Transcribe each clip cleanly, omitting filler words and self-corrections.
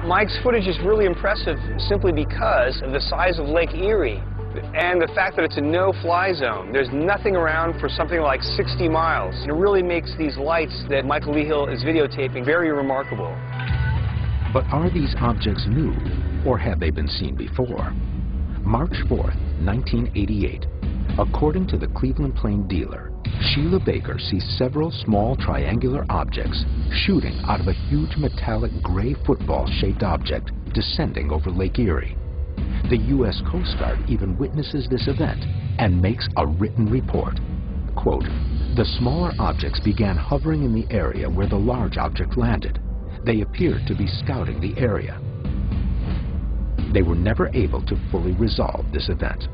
Mike's footage is really impressive simply because of the size of Lake Erie and the fact that it's a no-fly zone. There's nothing around for something like 60 miles. It really makes these lights that Michael Lee Hill is videotaping very remarkable. But are these objects new, or have they been seen before? March 4th, 1988. According to the Cleveland Plain dealer, Sheila Baker sees several small triangular objects shooting out of a huge metallic gray football-shaped object descending over Lake Erie. The U.S. Coast Guard even witnesses this event and makes a written report. Quote, "The smaller objects began hovering in the area where the large object landed. They appeared to be scouting the area." They were never able to fully resolve this event.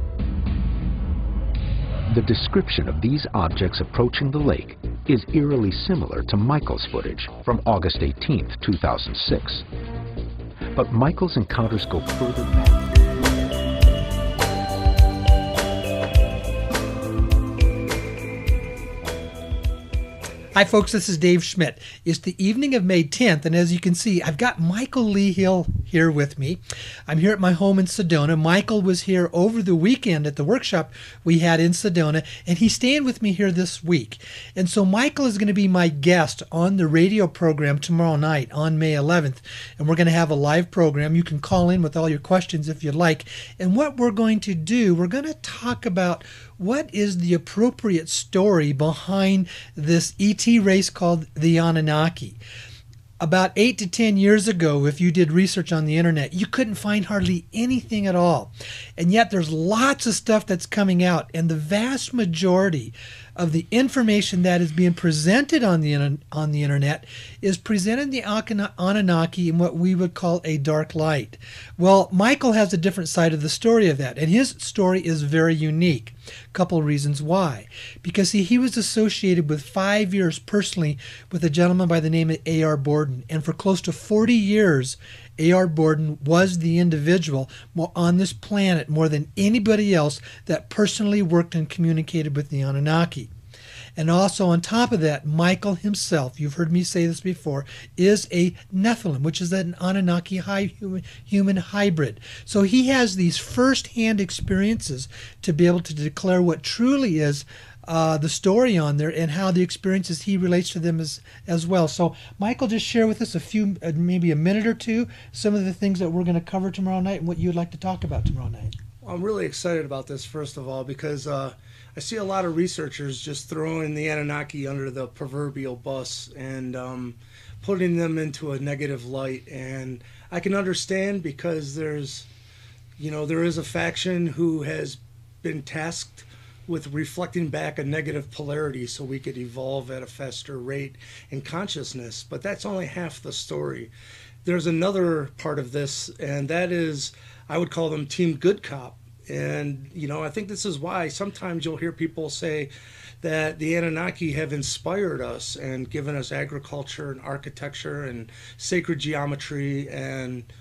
The description of these objects approaching the lake is eerily similar to Michael's footage from August 18, 2006. But Michael's encounters go further back. Hi folks, this is Dave Schmidt. It's the evening of May 10th, and as you can see, I've got Michael Lee Hill here with me. I'm here at my home in Sedona. Michael was here over the weekend at the workshop we had in Sedona, and he's staying with me here this week. And so Michael is going to be my guest on the radio program tomorrow night on May 11th, and we're going to have a live program. You can call in with all your questions if you'd like. And what we're going to do, we're going to talk about what is the appropriate story behind this ET race called the Anunnaki. About 8 to 10 years ago, if you did research on the internet, you couldn't find hardly anything at all. And yet there's lots of stuff that's coming out, and the vast majority of the information that is being presented on the internet is presenting the Anunnaki in what we would call a dark light. Well, Michael has a different side of the story of that, and his story is very unique. A couple of reasons why. Because see, he was associated with 5 years personally with a gentleman by the name of A.R. Borden, and for close to 40 years, A.R. Borden was the individual on this planet more than anybody else that personally worked and communicated with the Anunnaki. And also on top of that, Michael himself, you've heard me say this before, is a Nephilim, which is an Anunnaki human hybrid. So he has these first-hand experiences to be able to declare what truly is the story on there and how the experiences he relates to them as well. So Michael, just share with us a few, maybe a minute or two, some of the things that we're going to cover tomorrow night and what you'd like to talk about tomorrow night. Well, I'm really excited about this, first of all, because I see a lot of researchers just throwing the Anunnaki under the proverbial bus and putting them into a negative light. And I can understand, because there is a faction who has been tasked with reflecting back a negative polarity so we could evolve at a faster rate in consciousness. But that's only half the story. There's another part of this, and that is, I would call them Team Good Cop. And, I think this is why sometimes you'll hear people say that the Anunnaki have inspired us and given us agriculture and architecture and sacred geometry and,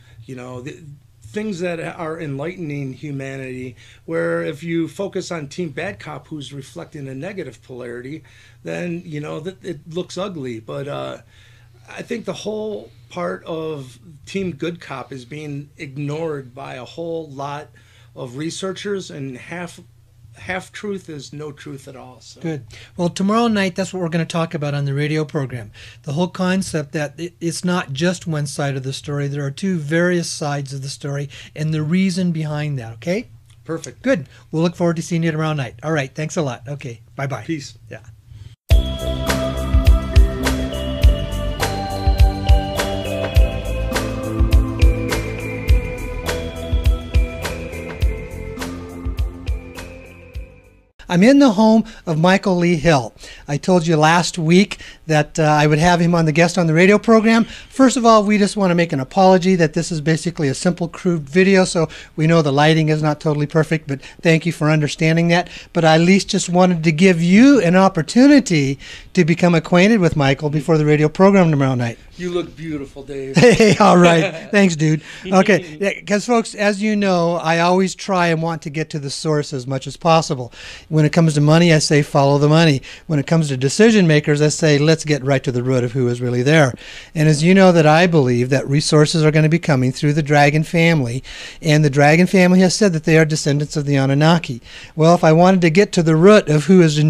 things that are enlightening humanity, where if you focus on Team Bad Cop, who's reflecting a negative polarity, then, it looks ugly. But I think the whole part of Team Good Cop is being ignored by a whole lot of researchers, and half truth is no truth at all. So. Good. Well, tomorrow night, that's what we're going to talk about on the radio program. The whole concept that it's not just one side of the story. There are two various sides of the story and the reason behind that, okay? Perfect. Good. We'll look forward to seeing you tomorrow night. All right. Thanks a lot. Okay. Bye-bye. Peace. Yeah. I'm in the home of Michael Lee Hill. I told you last week that I would have him on the guest on the radio program. First of all, we just want to make an apology that this is basically a simple, crude video, so we know the lighting is not totally perfect, but thank you for understanding that. But I at least just wanted to give you an opportunity to become acquainted with Michael before the radio program tomorrow night. You look beautiful, Dave. Hey, all right. Thanks, dude. Okay, because folks, as you know, I always try and want to get to the source as much as possible. When it comes to money, I say follow the money. When it comes to decision makers, I say let's get right to the root of who is really there. And as you know, know that I believe that resources are going to be coming through the dragon family, and the dragon family has said that they are descendants of the Anunnaki. Well, if I wanted to get to the root of who is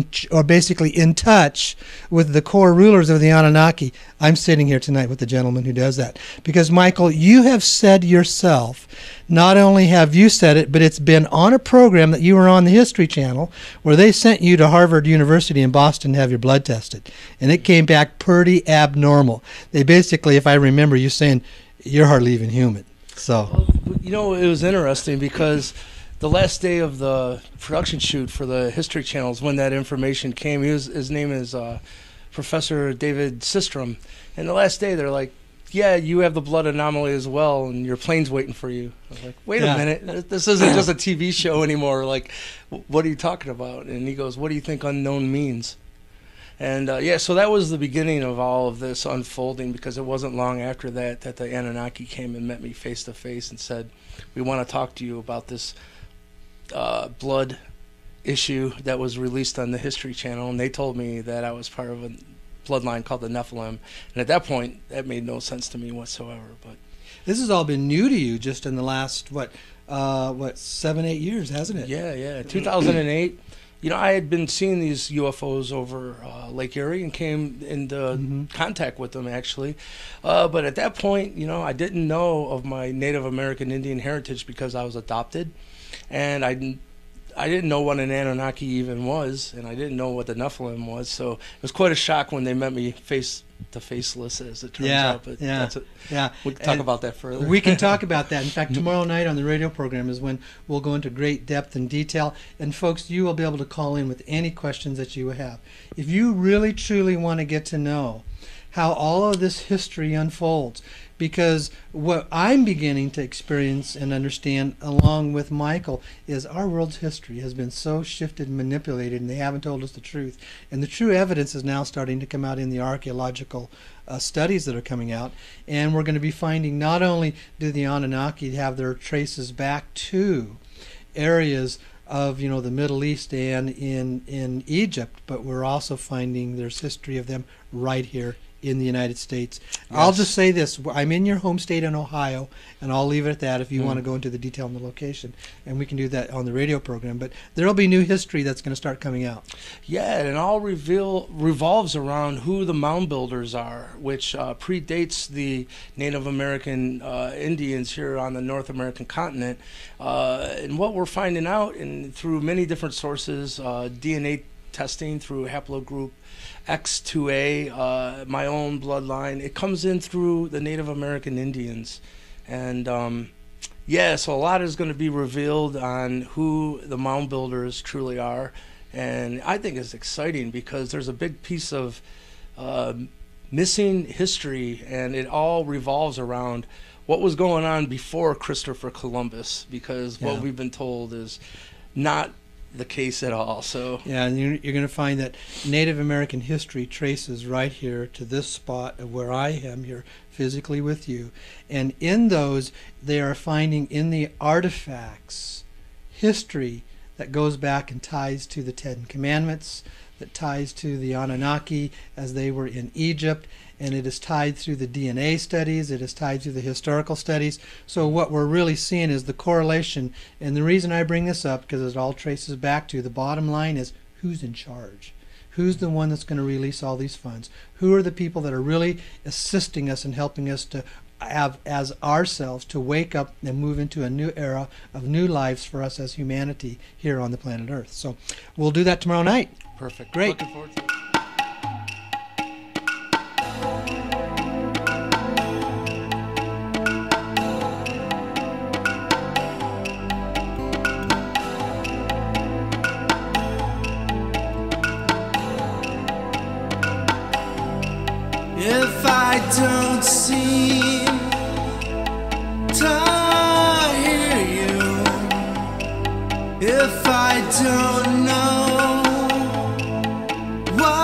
basically in touch with the core rulers of the Anunnaki, I'm sitting here tonight with the gentleman who does that. Because, Michael, you have said yourself, not only have you said it, but it's been on a program that you were on the History Channel where they sent you to Harvard University in Boston to have your blood tested. And it came back pretty abnormal. They basically, if I remember you saying, you're hardly even human. So, you know, it was interesting because the last day of the production shoot for the History Channel is when that information came. His name is Professor David Sistrom. And the last day they're like, yeah, you have the blood anomaly as well, and your plane's waiting for you. I was like, wait a minute, this isn't just a TV show anymore. Like, what are you talking about? And he goes, what do you think unknown means? And yeah, so that was the beginning of all of this unfolding, because it wasn't long after that that the Anunnaki came and met me face to face and said, we want to talk to you about this blood issue that was released on the History Channel. And they told me that I was part of a bloodline called the Nephilim, and at that point that made no sense to me whatsoever. But this has all been new to you just in the last 7-8 years, hasn't it? Yeah 2008. You know, I had been seeing these UFOs over Lake Erie and came into contact with them, actually. But at that point, you know, I didn't know of my Native American Indian heritage because I was adopted, and I didn't know what an Anunnaki even was, and I didn't know what the Nephilim was. So it was quite a shock when they met me face to faceless, as it turns out. But that's it. Yeah, we can talk about that further. We can talk about that. In fact, tomorrow night on the radio program is when we'll go into great depth and detail. And folks, you will be able to call in with any questions that you have. If you really truly want to get to know how all of this history unfolds, because what I'm beginning to experience and understand along with Michael is our world's history has been so shifted and manipulated, and they haven't told us the truth. And the true evidence is now starting to come out in the archaeological studies that are coming out, and we're going to be finding not only do the Anunnaki have their traces back to areas of, you know, the Middle East and in Egypt, but we're also finding there's history of them right here in the United States. Yes. I'll just say this. I'm in your home state in Ohio, and I'll leave it at that if you want to go into the detail on the location, and we can do that on the radio program. But there will be new history that's going to start coming out. Yeah, and it all revolves around who the mound builders are, which predates the Native American Indians here on the North American continent. And what we're finding out, and through many different sources, DNA testing through haplogroup X2A, my own bloodline, it comes in through the Native American Indians. And yeah, so a lot is going to be revealed on who the mound builders truly are. And I think it's exciting because there's a big piece of missing history, and it all revolves around what was going on before Christopher Columbus, because what we've been told is not the case at all. So yeah, and you're going to find that Native American history traces right here to this spot of where I am here physically with you, and in those they are finding in the artifacts history that goes back and ties to the Ten Commandments, that ties to the Anunnaki as they were in Egypt, and it is tied through the DNA studies, it is tied through the historical studies. So what we're really seeing is the correlation, and the reason I bring this up, because it all traces back to the bottom line is who's in charge. Who's the one that's going to release all these funds? Who are the people that are really assisting us and helping us to have as ourselves to wake up and move into a new era of new lives for us as humanity here on the planet Earth? So we'll do that tomorrow night. Perfect. Great. Looking forward to it. If I don't seem to hear you, if I don't know what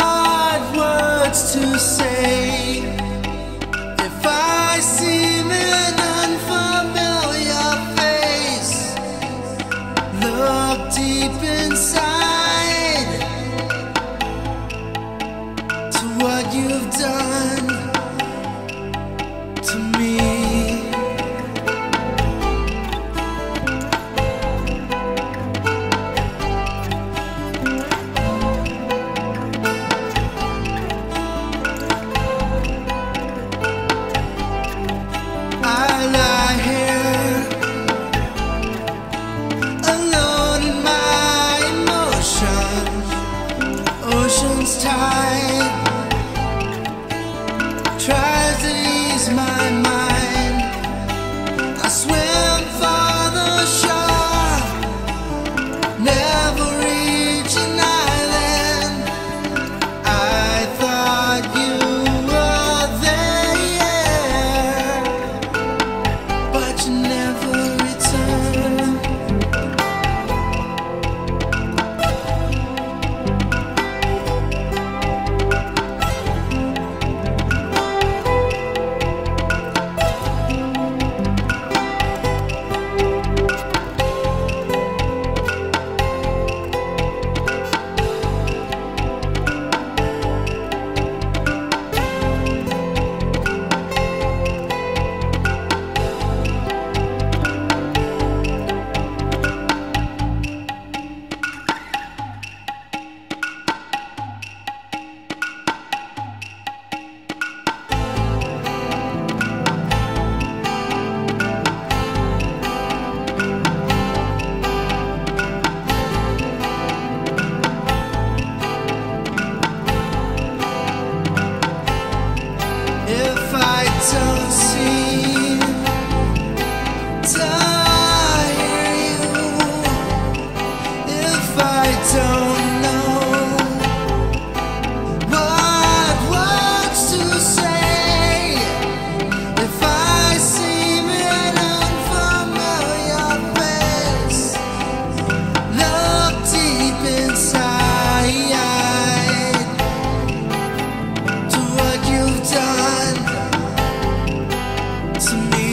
to me.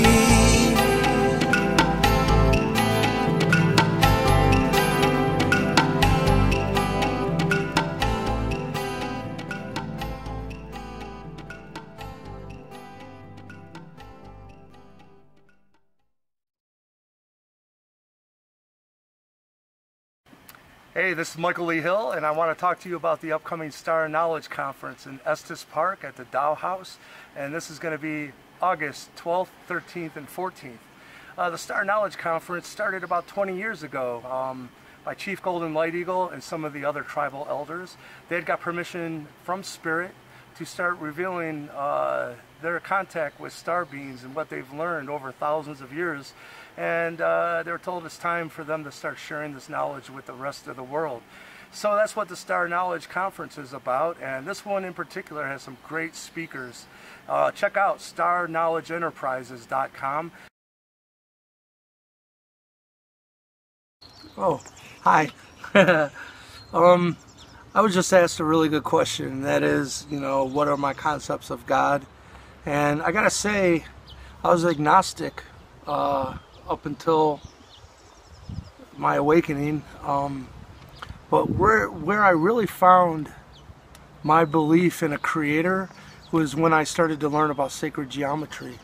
Hey, this is Michael Lee Hill, and I want to talk to you about the upcoming Star Knowledge Conference in Estes Park at the Dow House, and this is going to be August 12th, 13th, and 14th. The Star Knowledge Conference started about 20 years ago by Chief Golden Light Eagle and some of the other tribal elders. They had got permission from Spirit to start revealing their contact with star beings and what they've learned over thousands of years. And they were told it's time for them to start sharing this knowledge with the rest of the world. So that's what the Star Knowledge Conference is about, and this one in particular has some great speakers. Check out starknowledgeenterprises.com. Oh, hi. I was just asked a really good question, and that is, you know, what are my concepts of God? And I gotta say, I was agnostic up until my awakening, but where I really found my belief in a creator was when I started to learn about sacred geometry.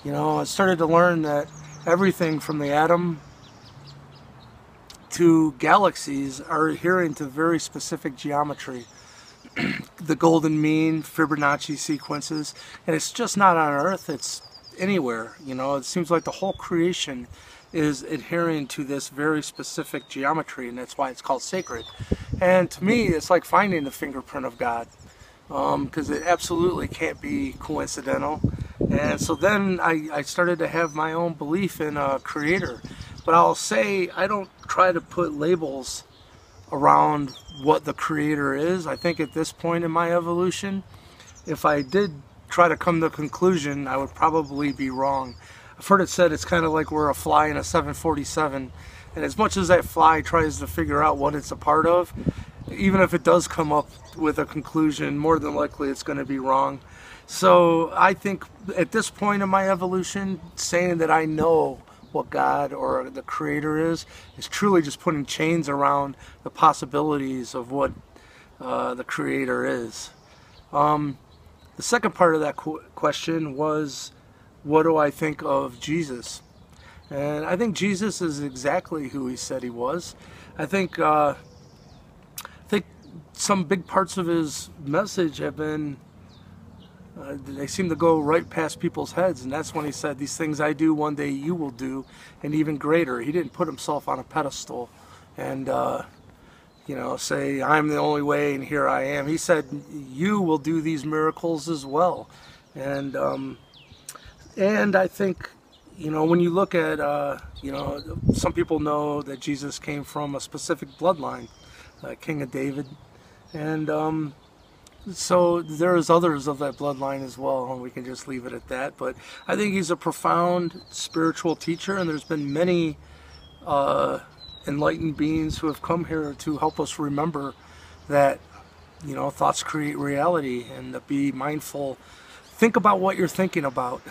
You know, I started to learn that everything from the atom to galaxies are adhering to very specific geometry. The golden mean, Fibonacci sequences, and it's just not on Earth, it's anywhere. You know, it seems like the whole creation is adhering to this very specific geometry, and that's why it's called sacred. And to me, it's like finding the fingerprint of God, because it absolutely can't be coincidental. And so then I started to have my own belief in a creator. But I'll say I don't try to put labels around what the creator is. I think at this point in my evolution, if I did try to come to a conclusion, I would probably be wrong. I've heard it said it's kind of like we're a fly in a 747, and as much as that fly tries to figure out what it's a part of, even if it does come up with a conclusion, more than likely it's going to be wrong. So I think at this point in my evolution, saying that I know what God or the creator is truly just putting chains around the possibilities of what the creator is. The second part of that question was, what do I think of Jesus? And I think Jesus is exactly who he said he was. I think some big parts of his message have been, they seem to go right past people's heads, and that's when he said, these things I do, one day you will do, and even greater. He didn't put himself on a pedestal and you know, say, I'm the only way and here I am. He said, you will do these miracles as well. And I think, you know, when you look at, you know, some people know that Jesus came from a specific bloodline, King of David. And so there's others of that bloodline as well, and we can just leave it at that. But I think he's a profound spiritual teacher, and there's been many enlightened beings who have come here to help us remember that, you know, thoughts create reality, and to be mindful. Think about what you're thinking about.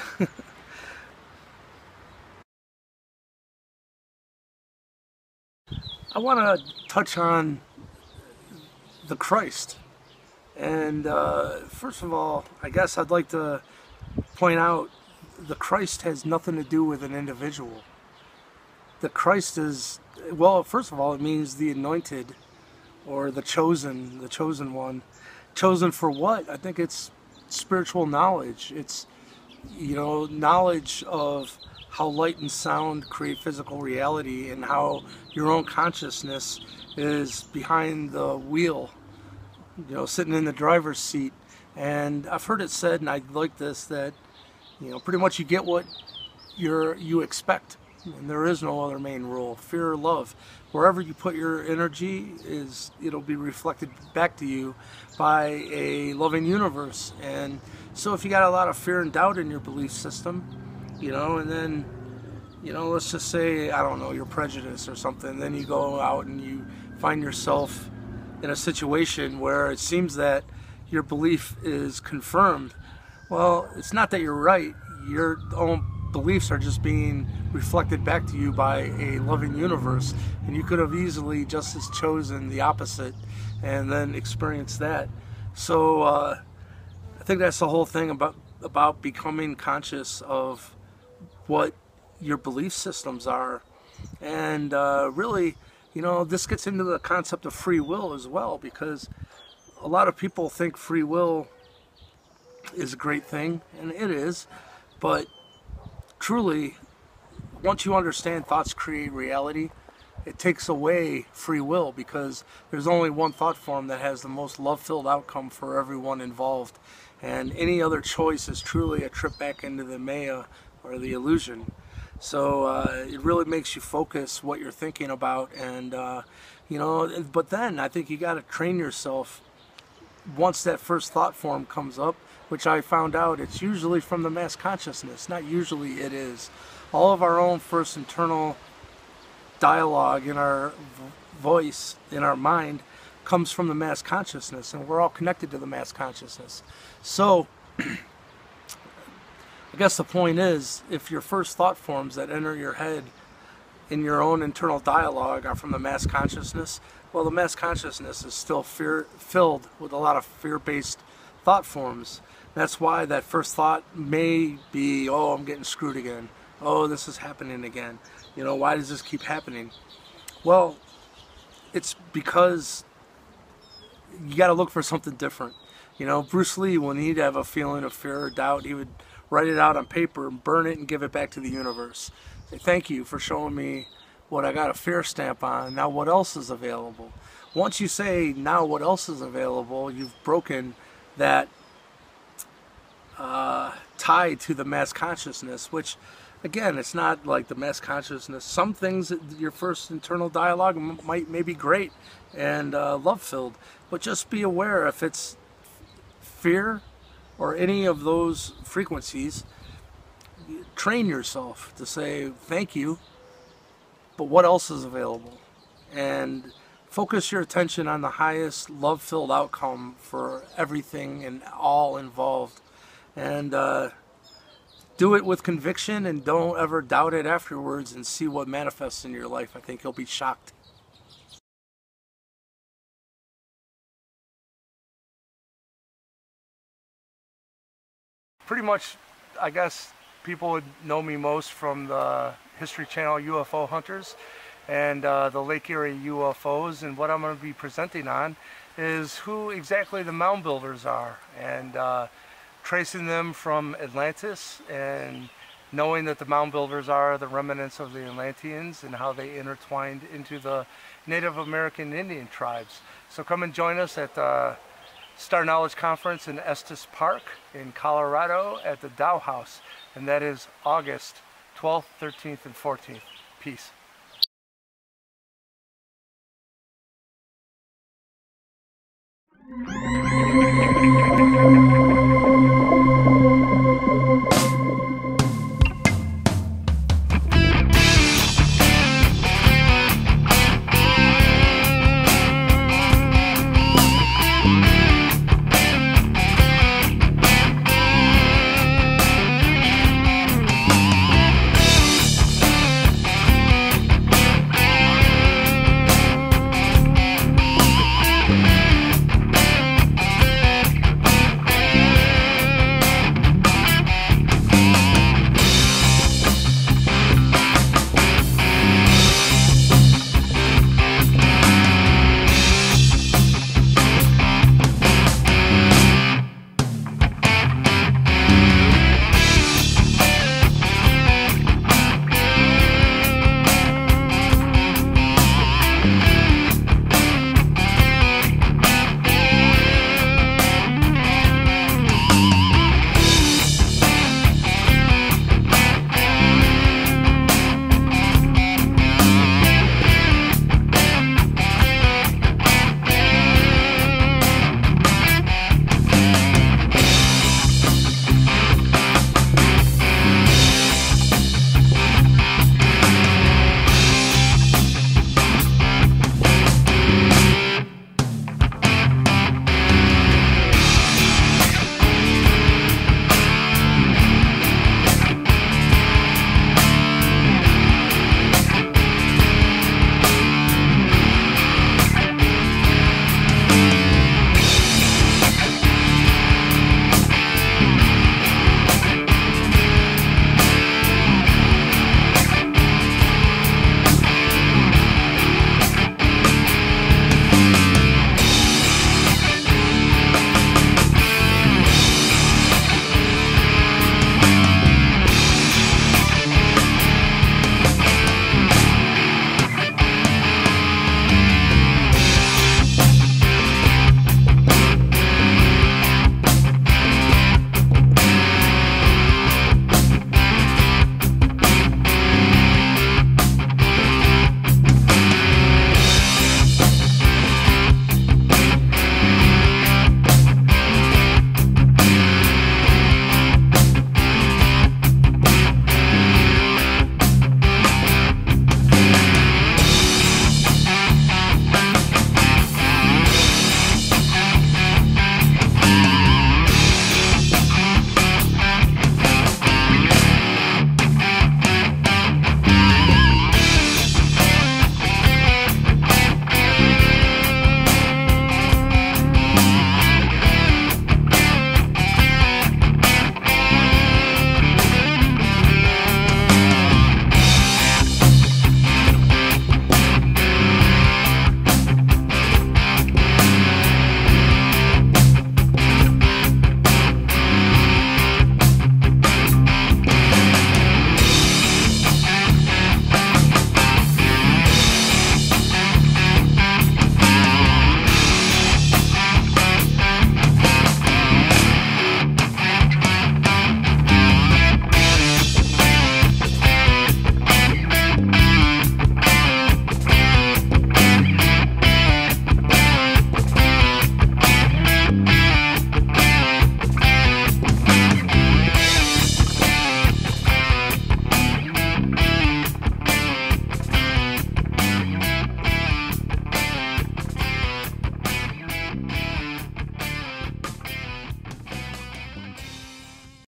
I want to touch on the Christ. And first of all, I guess I'd like to point out the Christ has nothing to do with an individual. The Christ is, well, first of all, it means the anointed or the chosen one. Chosen for what? I think it's spiritual knowledge. It's, you know, knowledge of how light and sound create physical reality, and how your own consciousness is behind the wheel, you know, sitting in the driver's seat. And I've heard it said, and I like this, that, you know, pretty much you get what you expect, and there is no other main rule. Fear or love, wherever you put your energy, it'll be reflected back to you by a loving universe. And so if you got a lot of fear and doubt in your belief system, you know, and then, you know, let's just say, I don't know, you're prejudiced or something, then you go out and you find yourself in a situation where it seems that your belief is confirmed. Well, it's not that you're right, your own beliefs are just being reflected back to you by a loving universe, and you could have easily just as chosen the opposite and then experienced that. So I think that's the whole thing about becoming conscious of what your belief systems are. And really, you know, this gets into the concept of free will as well, because a lot of people think free will is a great thing, and it is, but truly, once you understand thoughts create reality, it takes away free will, because there's only one thought form that has the most love-filled outcome for everyone involved, and any other choice is truly a trip back into the Maya or the illusion. So it really makes you focus what you're thinking about, and you know, but then I think you got to train yourself once that first thought form comes up, which I found out it's usually from the mass consciousness. Not usually, it is. All of our own first internal dialogue in our voice, in our mind, comes from the mass consciousness, and we're all connected to the mass consciousness. So I guess the point is, if your first thought forms that enter your head in your own internal dialogue are from the mass consciousness, well, the mass consciousness is still filled with a lot of fear-based thought forms. That's why that first thought may be, oh, I'm getting screwed again. Oh, this is happening again. You know, why does this keep happening? Well, it's because you got to look for something different. You know, Bruce Lee, when he'd have a feeling of fear or doubt, he would write it out on paper and burn it and give it back to the universe. Say, thank you for showing me what I got a fear stamp on. Now what else is available? Once you say, now what else is available, you've broken that tie to the mass consciousness, which, again, it's not like the mass consciousness. Some things, your first internal dialogue may be great and love-filled, but just be aware if it's fear or any of those frequencies. Train yourself to say thank you, but what else is available? And focus your attention on the highest love-filled outcome for everything and all involved. And do it with conviction, and don't ever doubt it afterwards, and see what manifests in your life. I think you'll be shocked. Pretty much, I guess, people would know me most from the History Channel UFO Hunters and the Lake Erie UFOs, and what I'm going to be presenting on is who exactly the mound builders are, and tracing them from Atlantis, and knowing that the mound builders are the remnants of the Atlanteans and how they intertwined into the Native American Indian tribes. So come and join us at the Star Knowledge Conference in Estes Park in Colorado at the Dow House, and that is August 12th, 13th, and 14th. Peace.